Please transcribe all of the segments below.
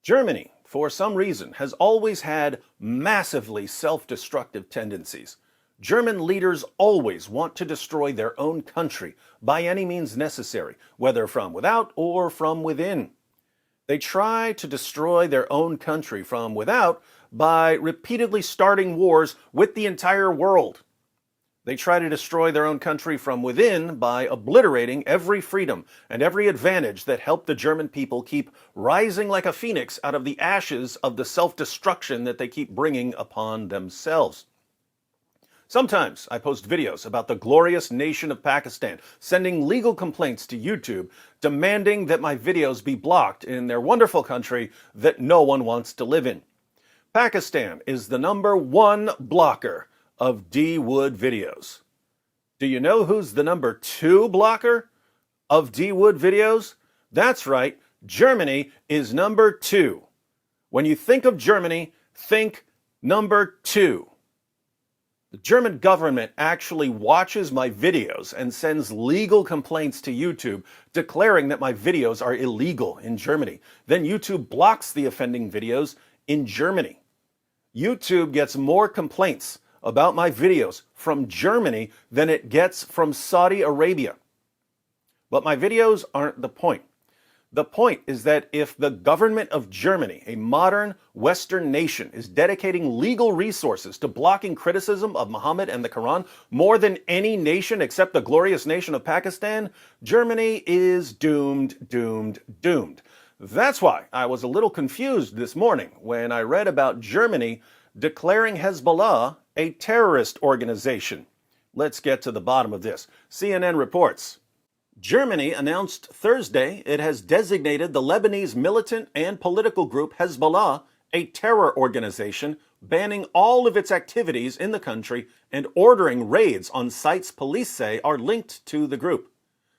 Germany, for some reason, has always had massively self-destructive tendencies. German leaders always want to destroy their own country by any means necessary, whether from without or from within. They try to destroy their own country from without by repeatedly starting wars with the entire world. They try to destroy their own country from within by obliterating every freedom and every advantage that helped the German people keep rising like a phoenix out of the ashes of the self-destruction that they keep bringing upon themselves. Sometimes I post videos about the glorious nation of Pakistan, sending legal complaints to YouTube, demanding that my videos be blocked in their wonderful country that no one wants to live in. Pakistan is the #1 blocker of D-Wood videos. Do you know who's the #2 blocker of D-Wood videos? That's right, Germany is #2. When you think of Germany, think #2. The German government actually watches my videos and sends legal complaints to YouTube declaring that my videos are illegal in Germany. Then YouTube blocks the offending videos in Germany. YouTube gets more complaints about my videos from Germany than it gets from Saudi Arabia. But my videos aren't the point. The point is that if the government of Germany, a modern Western nation, is dedicating legal resources to blocking criticism of Muhammad and the Quran more than any nation except the glorious nation of Pakistan, Germany is doomed, doomed, doomed. That's why I was a little confused this morning when I read about Germany declaring Hezbollah a terrorist organization. Let's get to the bottom of this. CNN reports, Germany announced Thursday it has designated the Lebanese militant and political group Hezbollah a terror organization, banning all of its activities in the country and ordering raids on sites police say are linked to the group.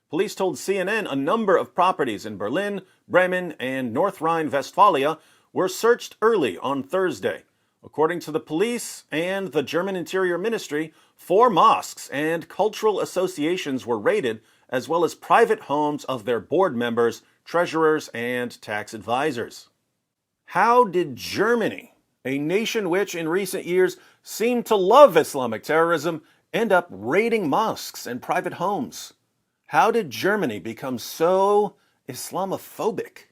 Police told CNN a number of properties in Berlin, Bremen, and North Rhine-Westphalia were searched early on Thursday. According to the police and the German Interior Ministry, 4 mosques and cultural associations were raided, as well as private homes of their board members, treasurers, and tax advisors. How did Germany, a nation which in recent years seemed to love Islamic terrorism, end up raiding mosques and private homes? How did Germany become so Islamophobic?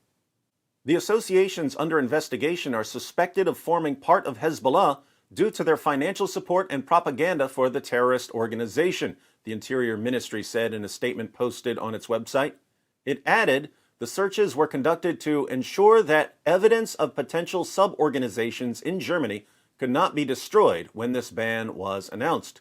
The associations under investigation are suspected of forming part of Hezbollah due to their financial support and propaganda for the terrorist organization, the Interior Ministry said in a statement posted on its website. It added, the searches were conducted to ensure that evidence of potential sub-organizations in Germany could not be destroyed when this ban was announced.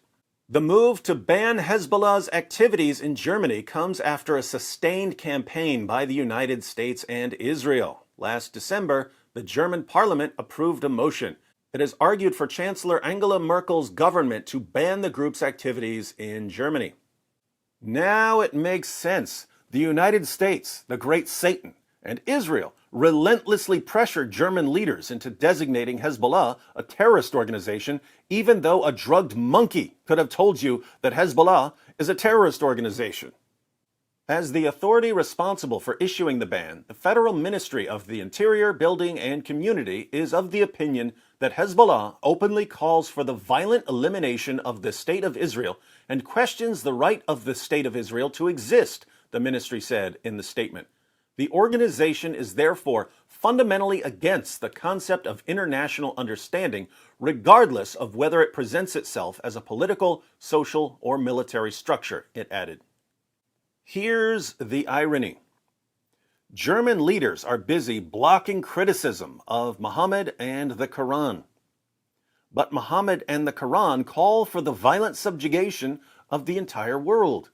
The move to ban Hezbollah's activities in Germany comes after a sustained campaign by the United States and Israel. Last December, the German parliament approved a motion. It has argued for Chancellor Angela Merkel's government to ban the group's activities in Germany. Now it makes sense. The United States, the great Satan, and Israel relentlessly pressured German leaders into designating Hezbollah a terrorist organization, even though a drugged monkey could have told you that Hezbollah is a terrorist organization. As the authority responsible for issuing the ban, the Federal Ministry of the Interior, Building, and Community is of the opinion that Hezbollah openly calls for the violent elimination of the State of Israel and questions the right of the State of Israel to exist, the ministry said in the statement. The organization is therefore fundamentally against the concept of international understanding, regardless of whether it presents itself as a political, social, or military structure, it added. Here's the irony. German leaders are busy blocking criticism of Muhammad and the Quran. But Muhammad and the Quran call for the violent subjugation of the entire world.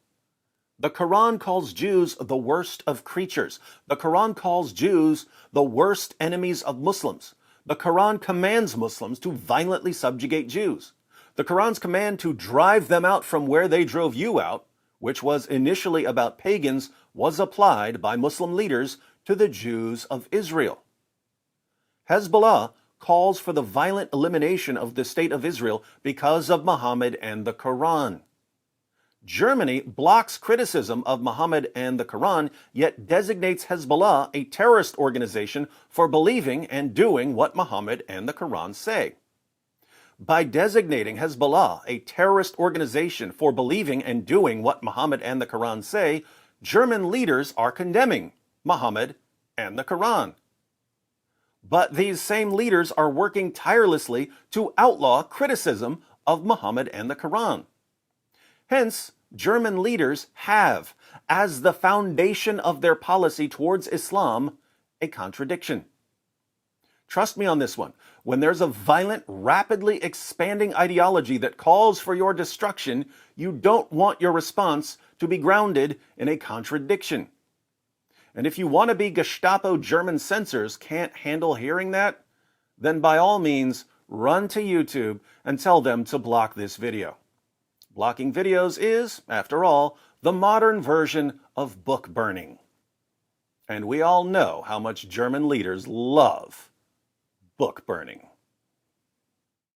The Quran calls Jews the worst of creatures. The Quran calls Jews the worst enemies of Muslims. The Quran commands Muslims to violently subjugate Jews. The Quran's command to drive them out from where they drove you out, which was initially about pagans, was applied by Muslim leaders to the Jews of Israel. Hezbollah calls for the violent elimination of the State of Israel because of Muhammad and the Quran. Germany blocks criticism of Muhammad and the Quran, yet designates Hezbollah a terrorist organization for believing and doing what Muhammad and the Quran say. By designating Hezbollah a terrorist organization for believing and doing what Muhammad and the Quran say, German leaders are condemning Muhammad and the Quran. But these same leaders are working tirelessly to outlaw criticism of Muhammad and the Quran. Hence, German leaders have, as the foundation of their policy towards Islam, a contradiction. Trust me on this one. When there's a violent, rapidly expanding ideology that calls for your destruction, you don't want your response to be grounded in a contradiction. And if you want to be Gestapo German censors can't handle hearing that, then by all means, run to YouTube and tell them to block this video. Blocking videos is, after all, the modern version of book burning. And we all know how much German leaders love book burning.